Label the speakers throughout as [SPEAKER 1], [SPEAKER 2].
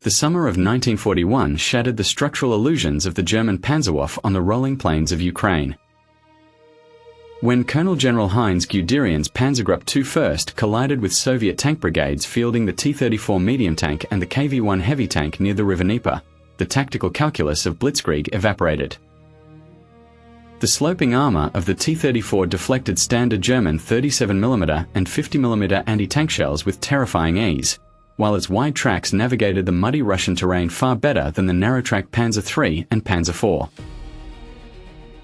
[SPEAKER 1] The summer of 1941 shattered the structural illusions of the German Panzerwaffe on the rolling plains of Ukraine. When Colonel General Heinz Guderian's Panzergruppe II First collided with Soviet tank brigades fielding the T-34 medium tank and the KV-1 heavy tank near the river Dnieper, the tactical calculus of blitzkrieg evaporated. The sloping armor of the T-34 deflected standard German 37mm and 50mm anti-tank shells with terrifying ease, while its wide tracks navigated the muddy Russian terrain far better than the narrow-track Panzer III and Panzer IV.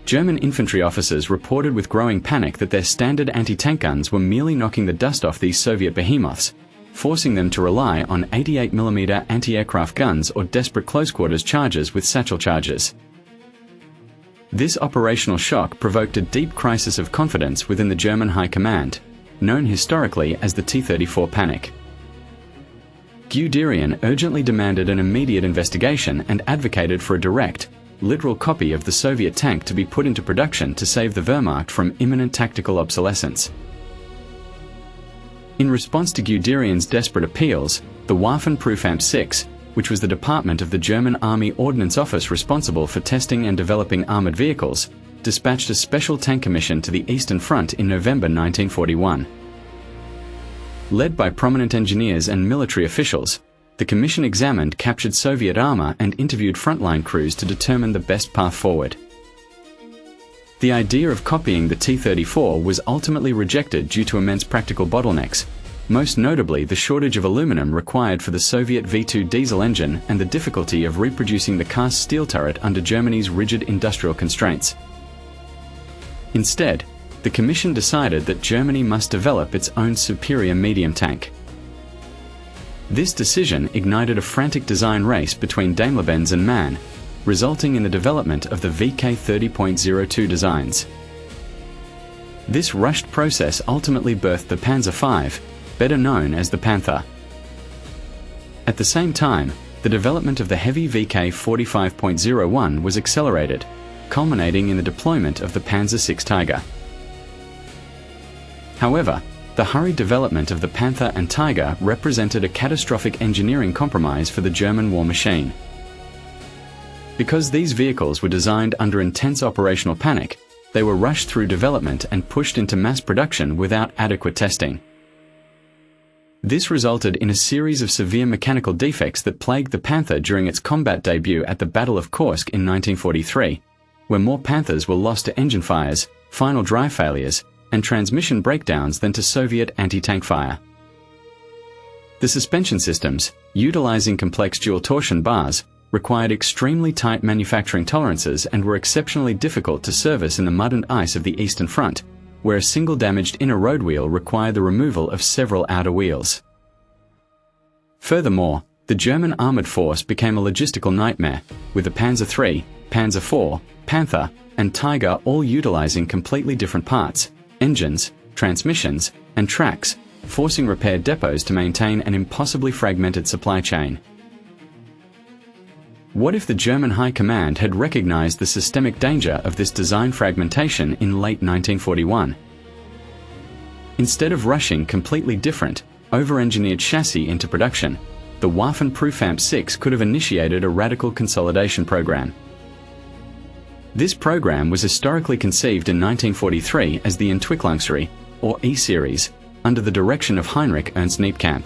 [SPEAKER 1] German infantry officers reported with growing panic that their standard anti-tank guns were merely knocking the dust off these Soviet behemoths, forcing them to rely on 88mm anti-aircraft guns or desperate close-quarters charges with satchel charges. This operational shock provoked a deep crisis of confidence within the German High Command, known historically as the T-34 panic. Guderian urgently demanded an immediate investigation and advocated for a direct, literal copy of the Soviet tank to be put into production to save the Wehrmacht from imminent tactical obsolescence. In response to Guderian's desperate appeals, the Waffenprüfamt 6, which was the department of the German Army Ordnance Office responsible for testing and developing armored vehicles, dispatched a special tank commission to the Eastern Front in November 1941. Led by prominent engineers and military officials, the commission examined captured Soviet armor and interviewed frontline crews to determine the best path forward. The idea of copying the T-34 was ultimately rejected due to immense practical bottlenecks, most notably the shortage of aluminum required for the Soviet V2 diesel engine and the difficulty of reproducing the cast steel turret under Germany's rigid industrial constraints. Instead, the Commission decided that Germany must develop its own superior medium tank. This decision ignited a frantic design race between Daimler-Benz and MAN, resulting in the development of the VK 30.02 designs. This rushed process ultimately birthed the Panzer V, better known as the Panther. At the same time, the development of the heavy VK 45.01 was accelerated, culminating in the deployment of the Panzer VI Tiger. However, the hurried development of the Panther and Tiger represented a catastrophic engineering compromise for the German war machine. Because these vehicles were designed under intense operational panic, they were rushed through development and pushed into mass production without adequate testing. This resulted in a series of severe mechanical defects that plagued the Panther during its combat debut at the Battle of Kursk in 1943, where more Panthers were lost to engine fires, final drive failures, and transmission breakdowns than to Soviet anti-tank fire. The suspension systems, utilizing complex dual torsion bars, required extremely tight manufacturing tolerances and were exceptionally difficult to service in the mud and ice of the Eastern Front, where a single damaged inner road wheel required the removal of several outer wheels. Furthermore, the German armored force became a logistical nightmare, with the Panzer III, Panzer IV, Panther, and Tiger all utilizing completely different parts, engines, transmissions, and tracks, forcing repair depots to maintain an impossibly fragmented supply chain. What if the German High Command had recognized the systemic danger of this design fragmentation in late 1941? Instead of rushing completely different, over-engineered chassis into production, the Waffenprüfamt 6 could have initiated a radical consolidation program. This program was historically conceived in 1943 as the Entwicklungsserie, or E-Series, under the direction of Heinrich Ernst Kniepkamp.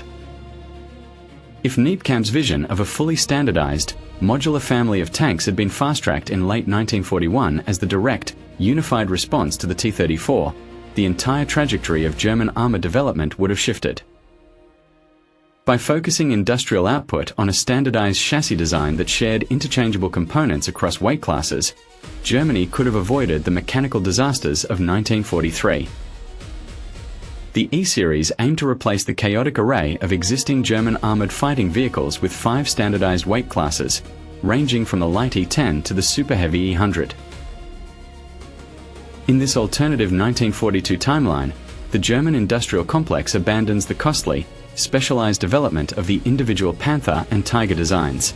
[SPEAKER 1] If Kniepkamp's vision of a fully standardized, modular family of tanks had been fast-tracked in late 1941 as the direct, unified response to the T-34, the entire trajectory of German armor development would have shifted. By focusing industrial output on a standardized chassis design that shared interchangeable components across weight classes, Germany could have avoided the mechanical disasters of 1943. The E-Series aimed to replace the chaotic array of existing German armored fighting vehicles with 5 standardized weight classes, ranging from the light E-10 to the super heavy E-100. In this alternative 1942 timeline, the German industrial complex abandons the costly, specialized development of the individual Panther and Tiger designs.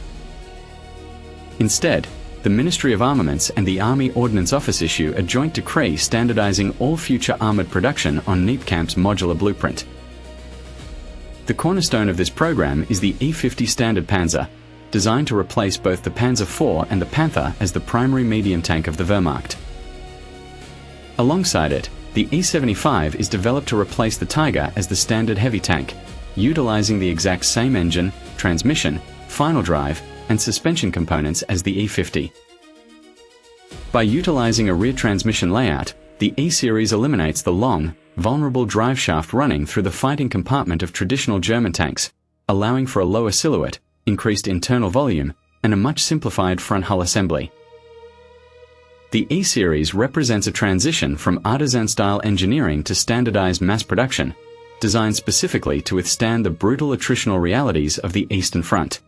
[SPEAKER 1] Instead, the Ministry of Armaments and the Army Ordnance Office issue a joint decree standardizing all future armored production on Kniepkamp's modular blueprint. The cornerstone of this program is the E-50 Standard Panzer, designed to replace both the Panzer IV and the Panther as the primary medium tank of the Wehrmacht. Alongside it, the E-75 is developed to replace the Tiger as the standard heavy tank, utilizing the exact same engine, transmission, final drive, and suspension components as the E-50. By utilizing a rear transmission layout, the E-Series eliminates the long, vulnerable drive shaft running through the fighting compartment of traditional German tanks, allowing for a lower silhouette, increased internal volume, and a much simplified front hull assembly. The E-Series represents a transition from artisan-style engineering to standardized mass production, designed specifically to withstand the brutal attritional realities of the Eastern Front.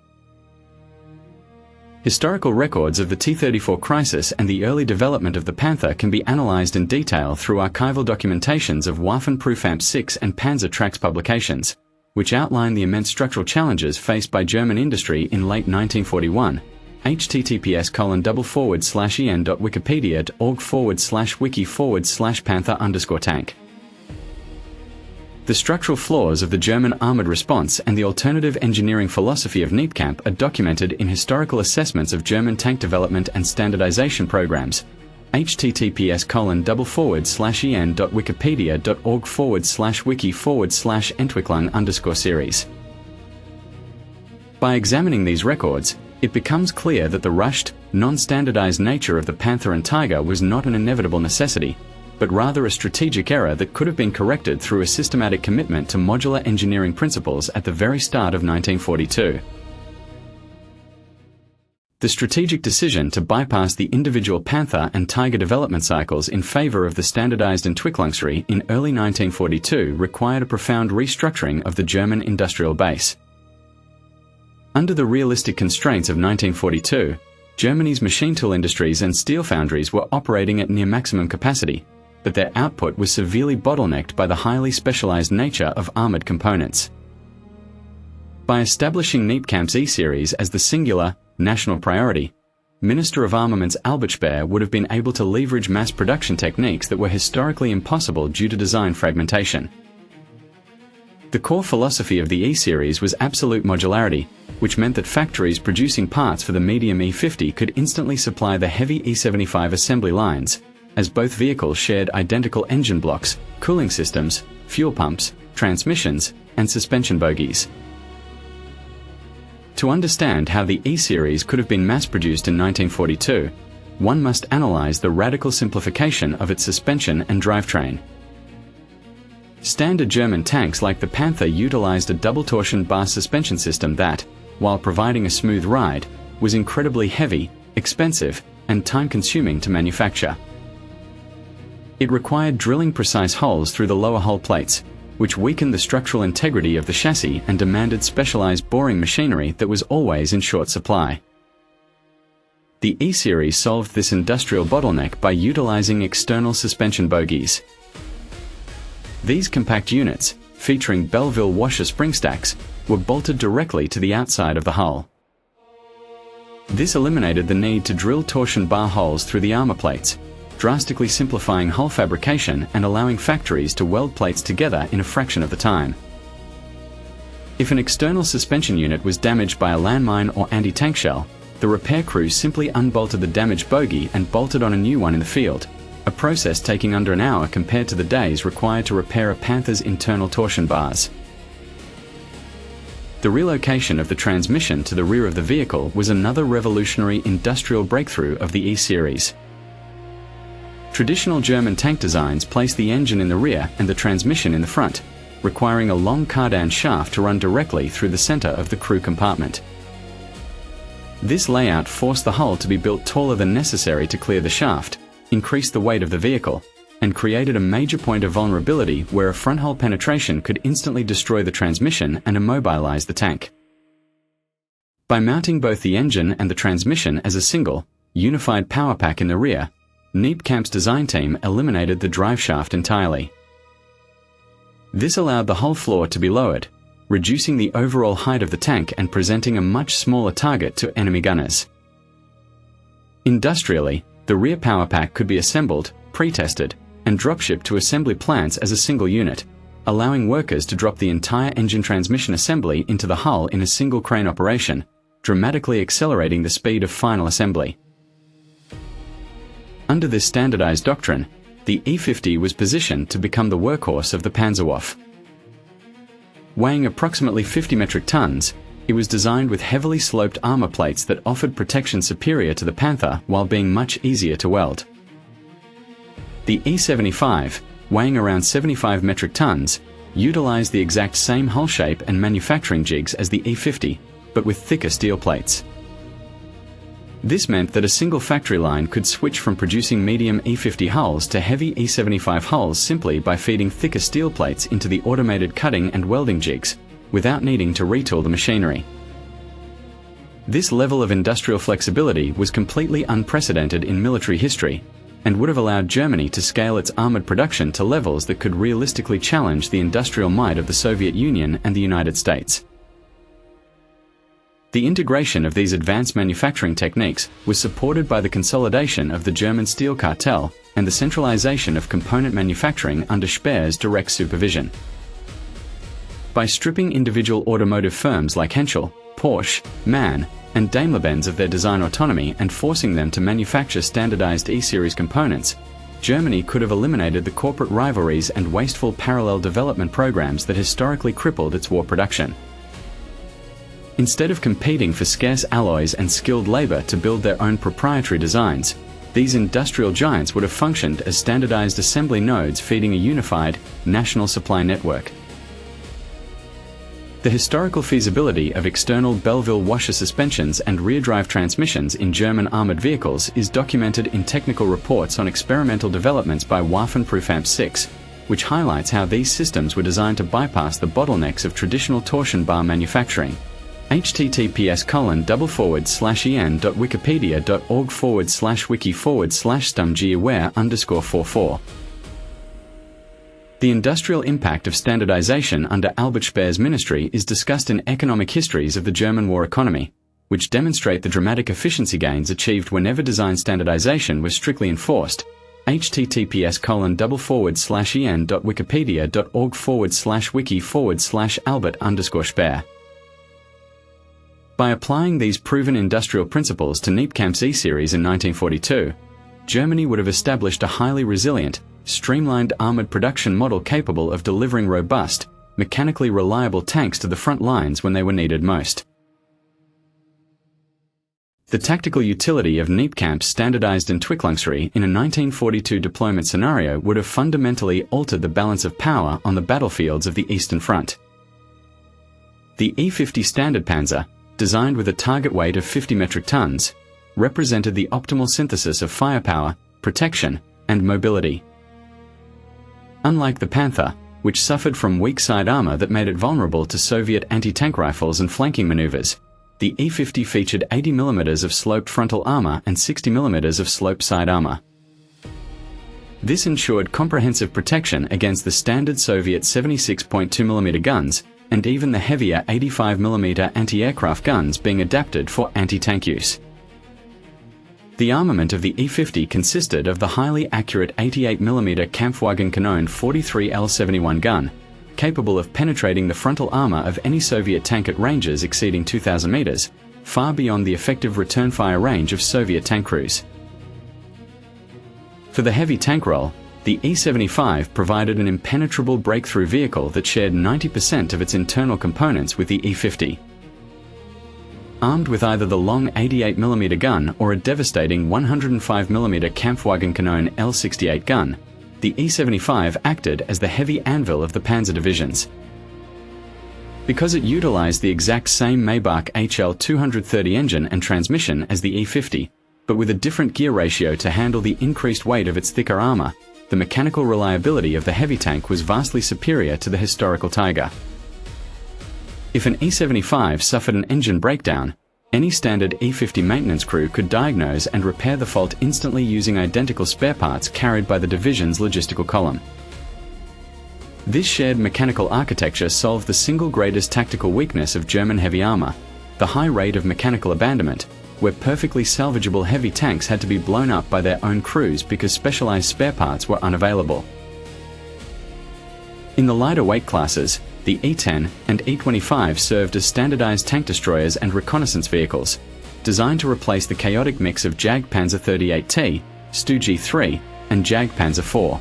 [SPEAKER 1] Historical records of the T-34 crisis and the early development of the Panther can be analyzed in detail through archival documentations of Waffen-Prüfamt 6 and Panzer Trax publications, which outline the immense structural challenges faced by German industry in late 1941. https://en.wikipedia.org/wiki/panther_tank. The structural flaws of the German armored response and the alternative engineering philosophy of Kniepkamp are documented in historical assessments of German tank development and standardization programs. https://en.wikipedia.org/wiki/Entwicklung_series. By examining these records, it becomes clear that the rushed, non-standardized nature of the Panther and Tiger was not an inevitable necessity, but rather a strategic error that could have been corrected through a systematic commitment to modular engineering principles at the very start of 1942. The strategic decision to bypass the individual Panther and Tiger development cycles in favor of the standardized Entwicklungsserie in early 1942 required a profound restructuring of the German industrial base. Under the realistic constraints of 1942, Germany's machine tool industries and steel foundries were operating at near maximum capacity, but their output was severely bottlenecked by the highly specialized nature of armored components. By establishing Kniepkamp's E-Series as the singular, national priority, Minister of Armaments Albert Speer would have been able to leverage mass production techniques that were historically impossible due to design fragmentation. The core philosophy of the E-Series was absolute modularity, which meant that factories producing parts for the medium E-50 could instantly supply the heavy E-75 assembly lines, as both vehicles shared identical engine blocks, cooling systems, fuel pumps, transmissions, and suspension bogies. To understand how the E-Series could have been mass-produced in 1942, one must analyze the radical simplification of its suspension and drivetrain. Standard German tanks like the Panther utilized a double torsion bar suspension system that, while providing a smooth ride, was incredibly heavy, expensive, and time-consuming to manufacture. It required drilling precise holes through the lower hull plates, which weakened the structural integrity of the chassis and demanded specialized boring machinery that was always in short supply. The E-Series solved this industrial bottleneck by utilizing external suspension bogies. These compact units, featuring Belleville washer spring stacks, were bolted directly to the outside of the hull. This eliminated the need to drill torsion bar holes through the armor plates, drastically simplifying hull fabrication and allowing factories to weld plates together in a fraction of the time. If an external suspension unit was damaged by a landmine or anti-tank shell, the repair crew simply unbolted the damaged bogie and bolted on a new one in the field, a process taking under an hour compared to the days required to repair a Panther's internal torsion bars. The relocation of the transmission to the rear of the vehicle was another revolutionary industrial breakthrough of the E-Series. Traditional German tank designs placed the engine in the rear and the transmission in the front, requiring a long cardan shaft to run directly through the center of the crew compartment. This layout forced the hull to be built taller than necessary to clear the shaft, increased the weight of the vehicle, and created a major point of vulnerability where a front hull penetration could instantly destroy the transmission and immobilize the tank. By mounting both the engine and the transmission as a single, unified power pack in the rear, Kniepkamp's design team eliminated the drive shaft entirely. This allowed the hull floor to be lowered, reducing the overall height of the tank and presenting a much smaller target to enemy gunners. Industrially, the rear power pack could be assembled, pre-tested, and drop-shipped to assembly plants as a single unit, allowing workers to drop the entire engine transmission assembly into the hull in a single crane operation, dramatically accelerating the speed of final assembly. Under this standardized doctrine, the E-50 was positioned to become the workhorse of the Panzerwaffe. Weighing approximately 50 metric tons, it was designed with heavily sloped armor plates that offered protection superior to the Panther while being much easier to weld. The E-75, weighing around 75 metric tons, utilized the exact same hull shape and manufacturing jigs as the E-50, but with thicker steel plates. This meant that a single factory line could switch from producing medium E-50 hulls to heavy E-75 hulls simply by feeding thicker steel plates into the automated cutting and welding jigs, without needing to retool the machinery. This level of industrial flexibility was completely unprecedented in military history, and would have allowed Germany to scale its armored production to levels that could realistically challenge the industrial might of the Soviet Union and the United States. The integration of these advanced manufacturing techniques was supported by the consolidation of the German steel cartel and the centralization of component manufacturing under Speer's direct supervision. By stripping individual automotive firms like Henschel, Porsche, MAN, and Daimler-Benz of their design autonomy and forcing them to manufacture standardized E-series components, Germany could have eliminated the corporate rivalries and wasteful parallel development programs that historically crippled its war production. Instead of competing for scarce alloys and skilled labor to build their own proprietary designs, these industrial giants would have functioned as standardized assembly nodes feeding a unified, national supply network. The historical feasibility of external Belleville washer suspensions and rear-drive transmissions in German armored vehicles is documented in technical reports on experimental developments by Waffenprüfamt 6, which highlights how these systems were designed to bypass the bottlenecks of traditional torsion bar manufacturing. https://en.wikipedia.org/wiki/stumgaware_44. The industrial impact of standardization under Albert Speer's ministry is discussed in Economic Histories of the German War Economy, which demonstrate the dramatic efficiency gains achieved whenever design standardization was strictly enforced. https://en.wikipedia.org/wiki/Albert_Speer. By applying these proven industrial principles to Kniepkamp's E-series in 1942, Germany would have established a highly resilient, streamlined armored production model capable of delivering robust, mechanically reliable tanks to the front lines when they were needed most. The tactical utility of Kniepkamp's standardized Entwicklungsreihe in a 1942 deployment scenario would have fundamentally altered the balance of power on the battlefields of the Eastern Front. The E-50 Standard Panzer, designed with a target weight of 50 metric tons, represented the optimal synthesis of firepower, protection, and mobility. Unlike the Panther, which suffered from weak side armor that made it vulnerable to Soviet anti-tank rifles and flanking maneuvers, the E-50 featured 80 mm of sloped frontal armor and 60 mm of sloped side armor. This ensured comprehensive protection against the standard Soviet 76.2 mm guns and even the heavier 85 mm anti-aircraft guns being adapted for anti-tank use. The armament of the E-50 consisted of the highly accurate 88 mm Kampfwagenkanone 43L71 gun, capable of penetrating the frontal armor of any Soviet tank at ranges exceeding 2,000 meters, far beyond the effective return fire range of Soviet tank crews. For the heavy tank role, the E-75 provided an impenetrable breakthrough vehicle that shared 90% of its internal components with the E-50. Armed with either the long 88 mm gun or a devastating 105 mm Kampfwagenkanone L68 gun, the E-75 acted as the heavy anvil of the panzer divisions. Because it utilized the exact same Maybach HL230 engine and transmission as the E-50, but with a different gear ratio to handle the increased weight of its thicker armor, the mechanical reliability of the heavy tank was vastly superior to the historical Tiger. If an E-75 suffered an engine breakdown, any standard E-50 maintenance crew could diagnose and repair the fault instantly using identical spare parts carried by the division's logistical column. This shared mechanical architecture solved the single greatest tactical weakness of German heavy armor, the high rate of mechanical abandonment, where perfectly salvageable heavy tanks had to be blown up by their own crews because specialized spare parts were unavailable. In the lighter weight classes, The E-10 and E-25 served as standardized tank destroyers and reconnaissance vehicles, designed to replace the chaotic mix of Jagdpanzer 38T, Stu-G3, and Jagdpanzer 4.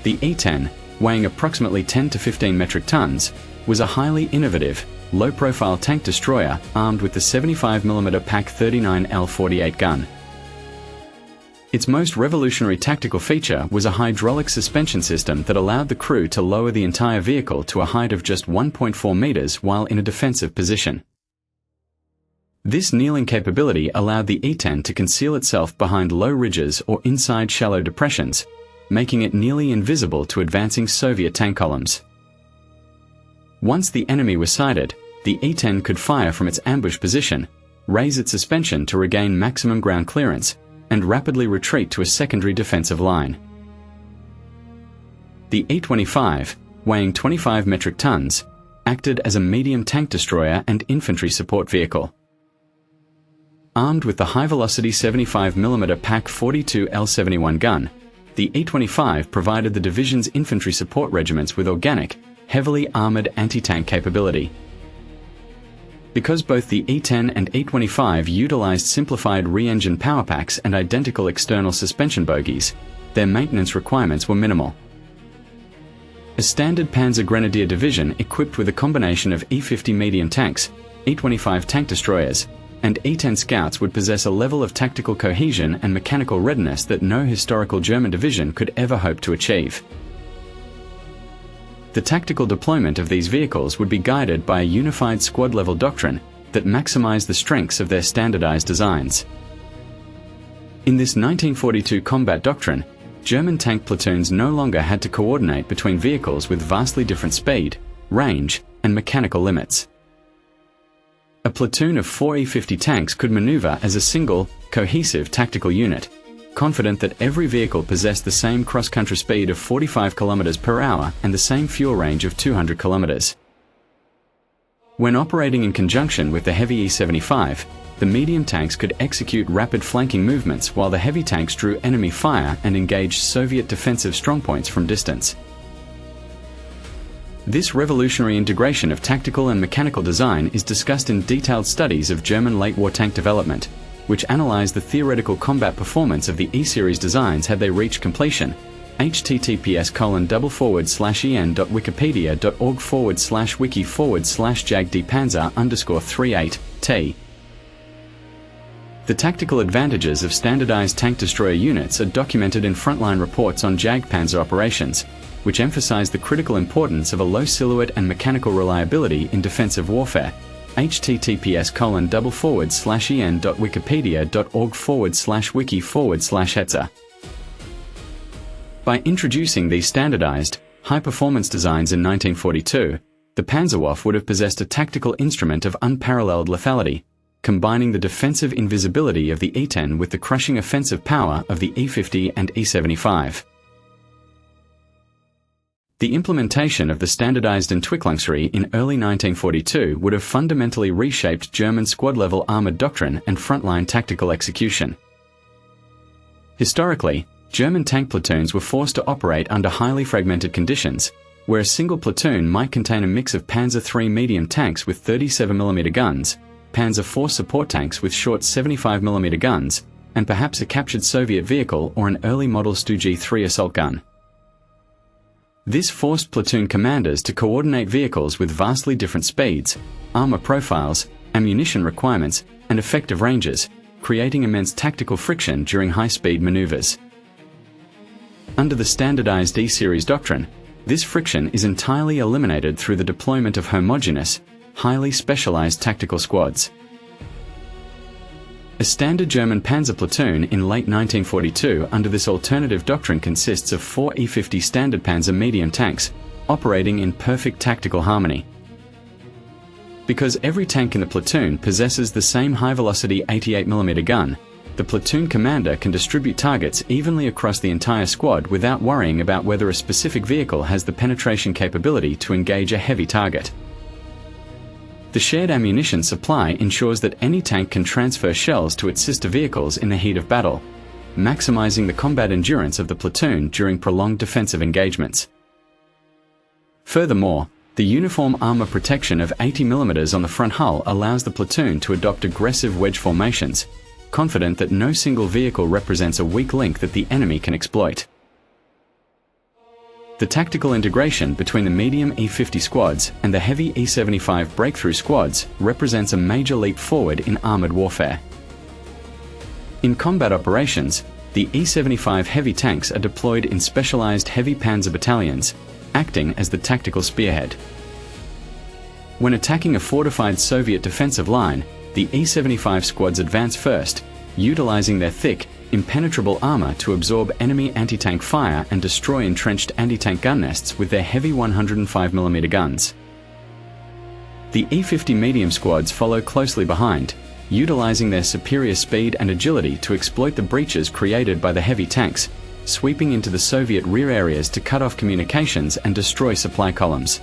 [SPEAKER 1] The E-10, weighing approximately 10 to 15 metric tons, was a highly innovative, low-profile tank destroyer armed with the 75mm PaK 39L48 gun. Its most revolutionary tactical feature was a hydraulic suspension system that allowed the crew to lower the entire vehicle to a height of just 1.4 meters while in a defensive position. This kneeling capability allowed the E-10 to conceal itself behind low ridges or inside shallow depressions, making it nearly invisible to advancing Soviet tank columns. Once the enemy was sighted, the E-10 could fire from its ambush position, raise its suspension to regain maximum ground clearance, and rapidly retreat to a secondary defensive line. The E-25, weighing 25 metric tons, acted as a medium tank destroyer and infantry support vehicle. Armed with the high-velocity 75mm PaK 42L71 gun, the E-25 provided the division's infantry support regiments with organic, heavily armored anti-tank capability. Because both the E-10 and E-25 utilized simplified re-engine power packs and identical external suspension bogies, their maintenance requirements were minimal. A standard Panzer Grenadier division equipped with a combination of E-50 medium tanks, E-25 tank destroyers, and E-10 scouts would possess a level of tactical cohesion and mechanical readiness that no historical German division could ever hope to achieve. The tactical deployment of these vehicles would be guided by a unified squad-level doctrine that maximized the strengths of their standardized designs. In this 1942 combat doctrine, German tank platoons no longer had to coordinate between vehicles with vastly different speed, range, and mechanical limits. A platoon of 4 E-50 tanks could maneuver as a single, cohesive tactical unit, confident that every vehicle possessed the same cross-country speed of 45 km per hour and the same fuel range of 200 km. When operating in conjunction with the heavy E-75, the medium tanks could execute rapid flanking movements while the heavy tanks drew enemy fire and engaged Soviet defensive strongpoints from distance. This revolutionary integration of tactical and mechanical design is discussed in detailed studies of German late-war tank development, which analyze the theoretical combat performance of the E-series designs had they reached completion. https://en.wikipedia.org/wiki/jagdpanzer_38t. The tactical advantages of standardized tank destroyer units are documented in frontline reports on Jagdpanzer operations, which emphasize the critical importance of a low silhouette and mechanical reliability in defensive warfare. https://en.wikipedia.org/wiki/hetzer. By introducing these standardized, high-performance designs in 1942, the Panzerwaffe would have possessed a tactical instrument of unparalleled lethality, combining the defensive invisibility of the E-10 with the crushing offensive power of the E-50 and E-75. The implementation of the standardized Entwicklungsreihe in early 1942 would have fundamentally reshaped German squad-level armored doctrine and frontline tactical execution. Historically, German tank platoons were forced to operate under highly fragmented conditions, where a single platoon might contain a mix of Panzer III medium tanks with 37mm guns, Panzer IV support tanks with short 75mm guns, and perhaps a captured Soviet vehicle or an early model Stu-G3 assault gun. This forced platoon commanders to coordinate vehicles with vastly different speeds, armor profiles, ammunition requirements, and effective ranges, creating immense tactical friction during high-speed maneuvers. Under the standardized E-series doctrine, this friction is entirely eliminated through the deployment of homogeneous, highly specialized tactical squads. A standard German panzer platoon in late 1942 under this alternative doctrine consists of 4 E-50 standard panzer medium tanks, operating in perfect tactical harmony. Because every tank in the platoon possesses the same high-velocity 88mm gun, the platoon commander can distribute targets evenly across the entire squad without worrying about whether a specific vehicle has the penetration capability to engage a heavy target. The shared ammunition supply ensures that any tank can transfer shells to its sister vehicles in the heat of battle, maximizing the combat endurance of the platoon during prolonged defensive engagements. Furthermore, the uniform armor protection of 80 mm on the front hull allows the platoon to adopt aggressive wedge formations, confident that no single vehicle represents a weak link that the enemy can exploit. The tactical integration between the medium E-50 squads and the heavy E-75 breakthrough squads represents a major leap forward in armored warfare. In combat operations, the E-75 heavy tanks are deployed in specialized heavy panzer battalions, acting as the tactical spearhead. When attacking a fortified Soviet defensive line, the E-75 squads advance first, utilizing their thick, impenetrable armor to absorb enemy anti-tank fire and destroy entrenched anti-tank gun nests with their heavy 105mm guns. The E-50 medium squads follow closely behind, utilizing their superior speed and agility to exploit the breaches created by the heavy tanks, sweeping into the Soviet rear areas to cut off communications and destroy supply columns.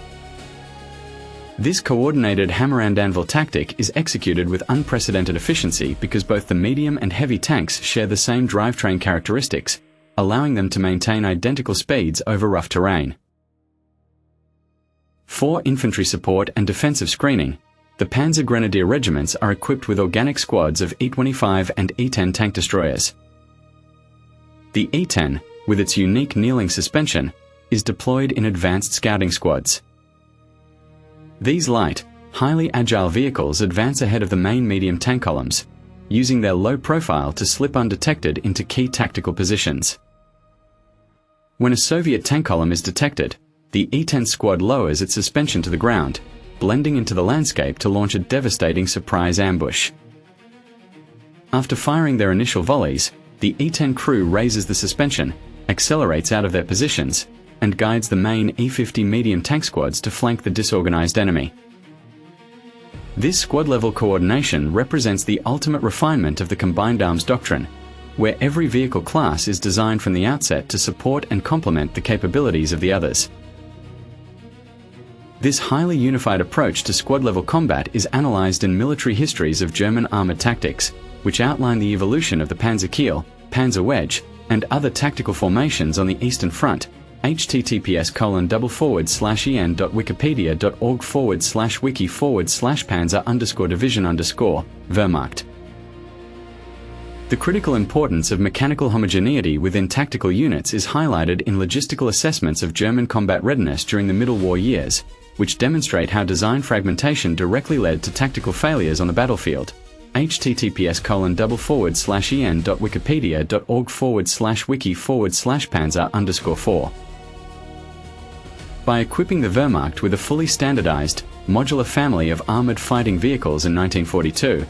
[SPEAKER 1] This coordinated hammer and anvil tactic is executed with unprecedented efficiency because both the medium and heavy tanks share the same drivetrain characteristics, allowing them to maintain identical speeds over rough terrain. For infantry support and defensive screening, the Panzer Grenadier regiments are equipped with organic squads of E-25 and E-10 tank destroyers. The E-10, with its unique kneeling suspension, is deployed in advanced scouting squads. These light, highly agile vehicles advance ahead of the main medium tank columns, using their low profile to slip undetected into key tactical positions. When a Soviet tank column is detected, the E-10 squad lowers its suspension to the ground, blending into the landscape to launch a devastating surprise ambush. After firing their initial volleys, the E-10 crew raises the suspension, accelerates out of their positions, and guides the main E-50 medium tank squads to flank the disorganized enemy. This squad-level coordination represents the ultimate refinement of the combined arms doctrine, where every vehicle class is designed from the outset to support and complement the capabilities of the others. This highly unified approach to squad-level combat is analyzed in military histories of German armored tactics, which outline the evolution of the Panzer Kiel, Panzer Wedge, and other tactical formations on the Eastern Front. https://en.wikipedia.org/wiki/panzer_division_Wehrmacht. The critical importance of mechanical homogeneity within tactical units is highlighted in logistical assessments of German combat readiness during the Middle War years, which demonstrate how design fragmentation directly led to tactical failures on the battlefield. https://en.wikipedia.org/wiki/panzer_4. By equipping the Wehrmacht with a fully standardized, modular family of armored fighting vehicles in 1942,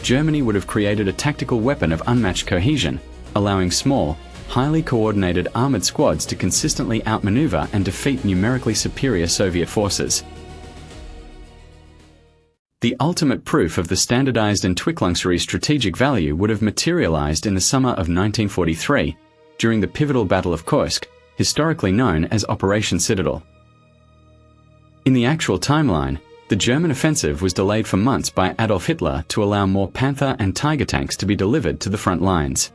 [SPEAKER 1] Germany would have created a tactical weapon of unmatched cohesion, allowing small, highly coordinated armored squads to consistently outmaneuver and defeat numerically superior Soviet forces. The ultimate proof of the standardized Entwicklungsserie strategic value would have materialized in the summer of 1943, during the pivotal Battle of Kursk, historically known as Operation Citadel. In the actual timeline, the German offensive was delayed for months by Adolf Hitler to allow more Panther and Tiger tanks to be delivered to the front lines.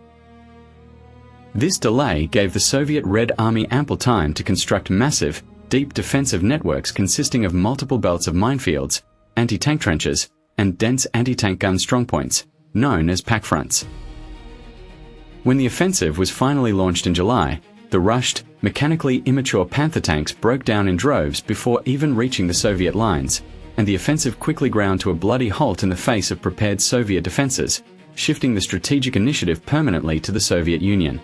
[SPEAKER 1] This delay gave the Soviet Red Army ample time to construct massive, deep defensive networks consisting of multiple belts of minefields, anti-tank trenches, and dense anti-tank gun strongpoints, known as pack fronts. When the offensive was finally launched in July, the rushed, mechanically immature Panther tanks broke down in droves before even reaching the Soviet lines, and the offensive quickly ground to a bloody halt in the face of prepared Soviet defenses, shifting the strategic initiative permanently to the Soviet Union.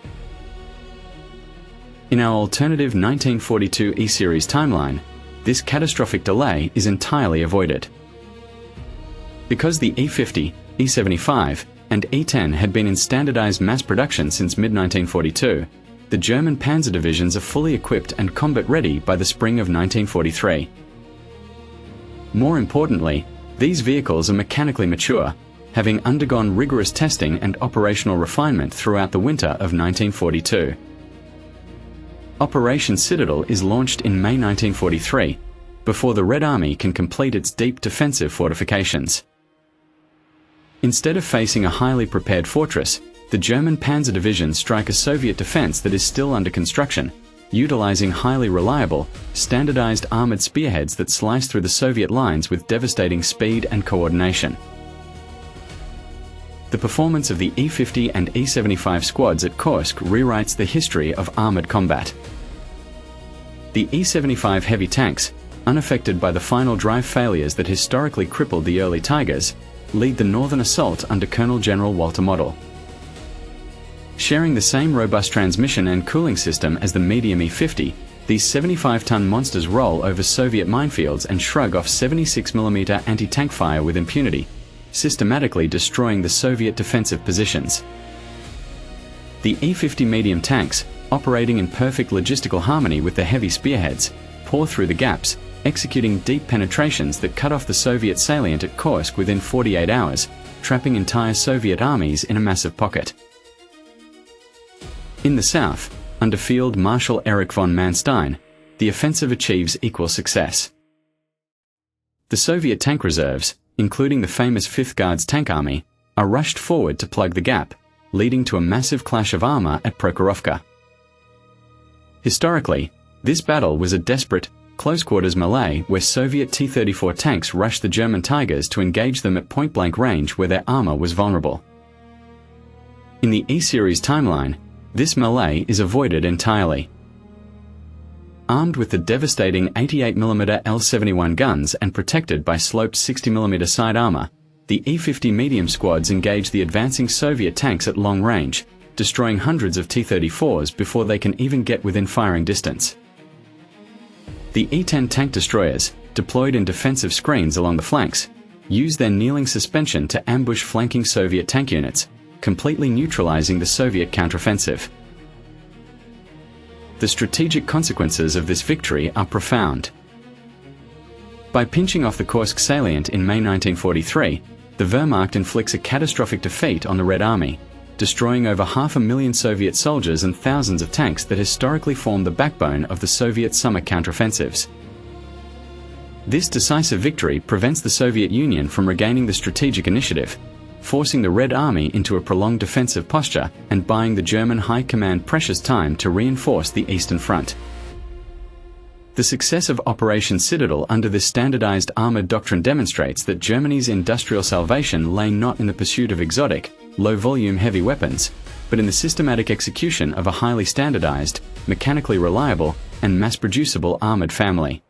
[SPEAKER 1] In our alternative 1942 E-Series timeline, this catastrophic delay is entirely avoided. Because the E-50, E-75, and E-10 had been in standardized mass production since mid-1942, the German panzer divisions are fully equipped and combat-ready by the spring of 1943. More importantly, these vehicles are mechanically mature, having undergone rigorous testing and operational refinement throughout the winter of 1942. Operation Citadel is launched in May 1943, before the Red Army can complete its deep defensive fortifications. Instead of facing a highly prepared fortress, the German panzer divisions strike a Soviet defense that is still under construction, utilizing highly reliable, standardized armored spearheads that slice through the Soviet lines with devastating speed and coordination. The performance of the E-50 and E-75 squads at Kursk rewrites the history of armored combat. The E-75 heavy tanks, unaffected by the final drive failures that historically crippled the early Tigers, lead the northern assault under Colonel General Walter Model. Sharing the same robust transmission and cooling system as the medium E-50, these 75-ton monsters roll over Soviet minefields and shrug off 76mm anti-tank fire with impunity, systematically destroying the Soviet defensive positions. The E-50 medium tanks, operating in perfect logistical harmony with the heavy spearheads, pour through the gaps, executing deep penetrations that cut off the Soviet salient at Kursk within 48 hours, trapping entire Soviet armies in a massive pocket. In the south, under Field Marshal Erich von Manstein, the offensive achieves equal success. The Soviet tank reserves, including the famous 5th Guards Tank Army, are rushed forward to plug the gap, leading to a massive clash of armor at Prokhorovka. Historically, this battle was a desperate, close-quarters melee where Soviet T-34 tanks rushed the German Tigers to engage them at point-blank range where their armor was vulnerable. In the E-series timeline, this melee is avoided entirely. Armed with the devastating 88mm L-71 guns and protected by sloped 60mm side armor, the E-50 medium squads engage the advancing Soviet tanks at long range, destroying hundreds of T-34s before they can even get within firing distance. The E-10 tank destroyers, deployed in defensive screens along the flanks, use their kneeling suspension to ambush flanking Soviet tank units, completely neutralizing the Soviet counteroffensive. The strategic consequences of this victory are profound. By pinching off the Kursk salient in May 1943, the Wehrmacht inflicts a catastrophic defeat on the Red Army, destroying over 500,000 Soviet soldiers and thousands of tanks that historically formed the backbone of the Soviet summer counteroffensives. This decisive victory prevents the Soviet Union from regaining the strategic initiative, forcing the Red Army into a prolonged defensive posture and buying the German High Command precious time to reinforce the Eastern Front. The success of Operation Citadel under this standardized armored doctrine demonstrates that Germany's industrial salvation lay not in the pursuit of exotic, low-volume heavy weapons, but in the systematic execution of a highly standardized, mechanically reliable, and mass-producible armored family.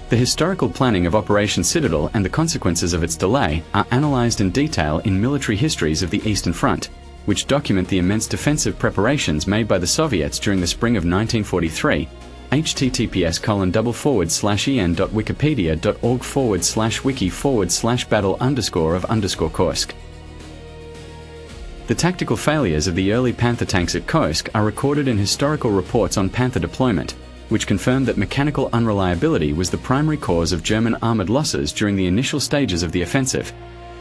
[SPEAKER 1] The historical planning of Operation Citadel and the consequences of its delay are analyzed in detail in military histories of the Eastern Front, which document the immense defensive preparations made by the Soviets during the spring of 1943. https://en.wikipedia.org/wiki/battle_of_Kursk. The tactical failures of the early Panther tanks at Kursk are recorded in historical reports on Panther deployment, which confirmed that mechanical unreliability was the primary cause of German armored losses during the initial stages of the offensive.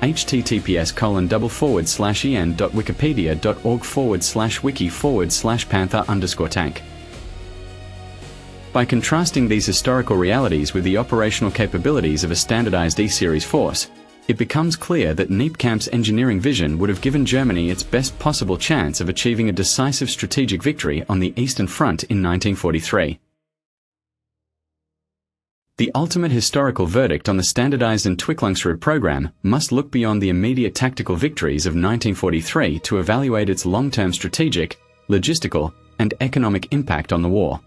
[SPEAKER 1] https://en.wikipedia.org/wiki/panther_tank. By contrasting these historical realities with the operational capabilities of a standardized E-series force, it becomes clear that Kniepkamp's engineering vision would have given Germany its best possible chance of achieving a decisive strategic victory on the Eastern Front in 1943. The ultimate historical verdict on the standardized Entwicklungsschritt program must look beyond the immediate tactical victories of 1943 to evaluate its long-term strategic, logistical, and economic impact on the war.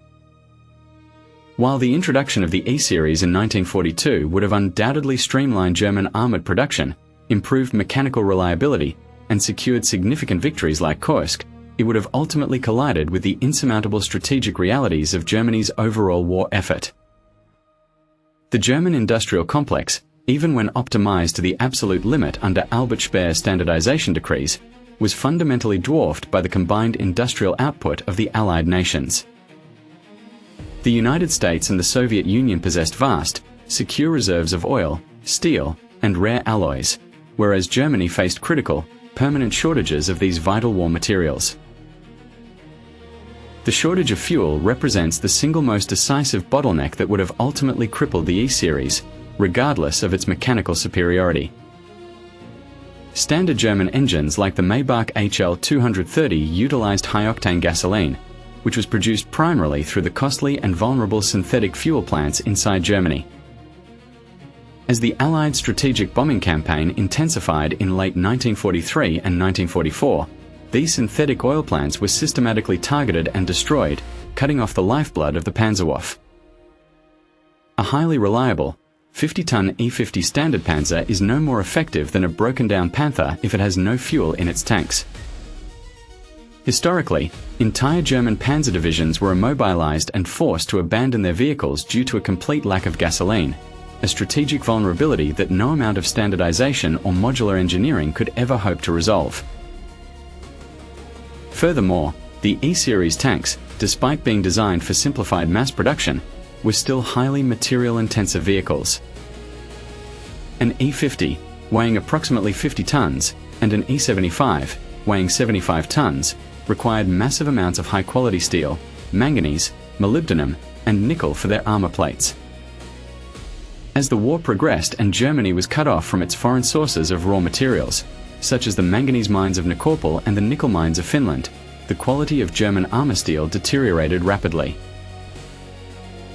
[SPEAKER 1] While the introduction of the E-series in 1942 would have undoubtedly streamlined German armored production, improved mechanical reliability, and secured significant victories like Kursk, it would have ultimately collided with the insurmountable strategic realities of Germany's overall war effort. The German industrial complex, even when optimized to the absolute limit under Albert Speer's standardization decrees, was fundamentally dwarfed by the combined industrial output of the Allied nations. The United States and the Soviet Union possessed vast, secure reserves of oil, steel, and rare alloys, whereas Germany faced critical, permanent shortages of these vital war materials. The shortage of fuel represents the single most decisive bottleneck that would have ultimately crippled the E-series, regardless of its mechanical superiority. Standard German engines like the Maybach HL 230 utilized high-octane gasoline, which was produced primarily through the costly and vulnerable synthetic fuel plants inside Germany. As the Allied strategic bombing campaign intensified in late 1943 and 1944, these synthetic oil plants were systematically targeted and destroyed, cutting off the lifeblood of the Panzerwaffe. A highly reliable, 50-ton E-50 Standard Panzer is no more effective than a broken-down Panther if it has no fuel in its tanks. Historically, entire German panzer divisions were immobilized and forced to abandon their vehicles due to a complete lack of gasoline, a strategic vulnerability that no amount of standardization or modular engineering could ever hope to resolve. Furthermore, the E-series tanks, despite being designed for simplified mass production, were still highly material-intensive vehicles. An E-50, weighing approximately 50 tons, and an E-75, weighing 75 tons, required massive amounts of high-quality steel, manganese, molybdenum, and nickel for their armor plates. As the war progressed and Germany was cut off from its foreign sources of raw materials, such as the manganese mines of Kniepkamp and the nickel mines of Finland, the quality of German armor steel deteriorated rapidly.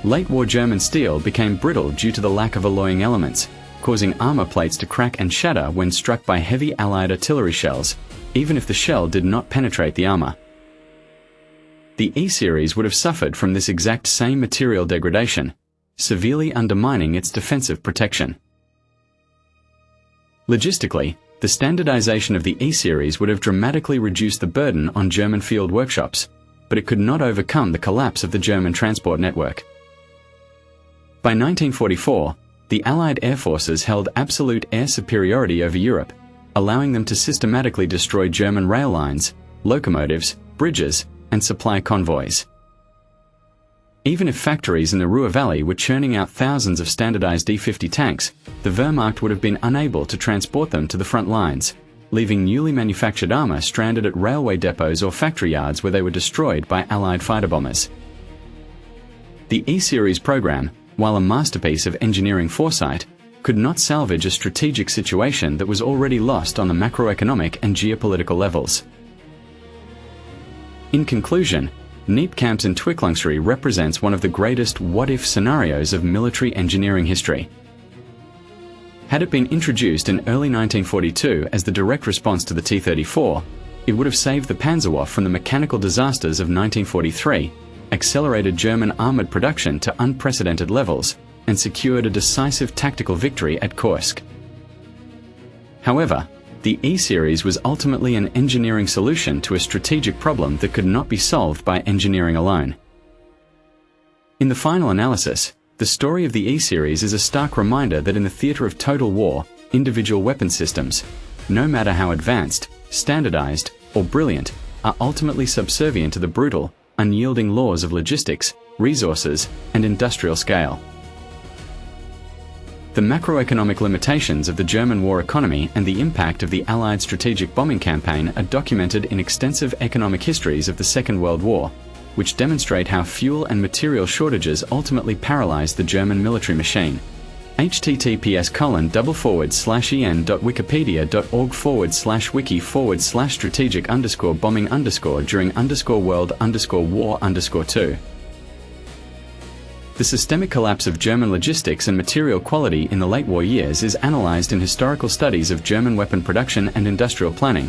[SPEAKER 1] Late-war German steel became brittle due to the lack of alloying elements, causing armor plates to crack and shatter when struck by heavy Allied artillery shells, even if the shell did not penetrate the armor. The E-series would have suffered from this exact same material degradation, severely undermining its defensive protection. Logistically, the standardization of the E-series would have dramatically reduced the burden on German field workshops, but it could not overcome the collapse of the German transport network. By 1944, the Allied air forces held absolute air superiority over Europe, allowing them to systematically destroy German rail lines, locomotives, bridges, and supply convoys. Even if factories in the Ruhr Valley were churning out thousands of standardized E-50 tanks, the Wehrmacht would have been unable to transport them to the front lines, leaving newly manufactured armor stranded at railway depots or factory yards where they were destroyed by Allied fighter bombers. The E-series program, while a masterpiece of engineering foresight, could not salvage a strategic situation that was already lost on the macroeconomic and geopolitical levels. In conclusion, Kniepkamp's Entwicklungsreihe represents one of the greatest what-if scenarios of military engineering history. Had it been introduced in early 1942 as the direct response to the T-34, it would have saved the Panzerwaffe from the mechanical disasters of 1943, accelerated German armoured production to unprecedented levels, and secured a decisive tactical victory at Kursk. However, the E-series was ultimately an engineering solution to a strategic problem that could not be solved by engineering alone. In the final analysis, the story of the E-series is a stark reminder that in the theatre of total war, individual weapon systems, no matter how advanced, standardized, or brilliant, are ultimately subservient to the brutal, unyielding laws of logistics, resources, and industrial scale. The macroeconomic limitations of the German war economy and the impact of the Allied strategic bombing campaign are documented in extensive economic histories of the Second World War, which demonstrate how fuel and material shortages ultimately paralyzed the German military machine. https://en.wikipedia.org/strategic_bombing_during_world_war_2. The systemic collapse of German logistics and material quality in the late war years is analyzed in historical studies of German weapon production and industrial planning.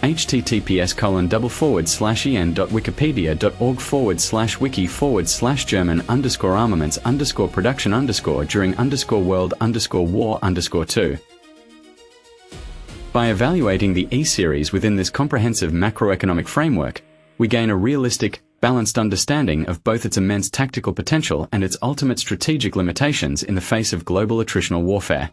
[SPEAKER 1] https://en.wikipedia.org/wiki/German_armaments_production_during_world_war_2. By evaluating the E-series within this comprehensive macroeconomic framework, we gain a realistic, balanced understanding of both its immense tactical potential and its ultimate strategic limitations in the face of global attritional warfare.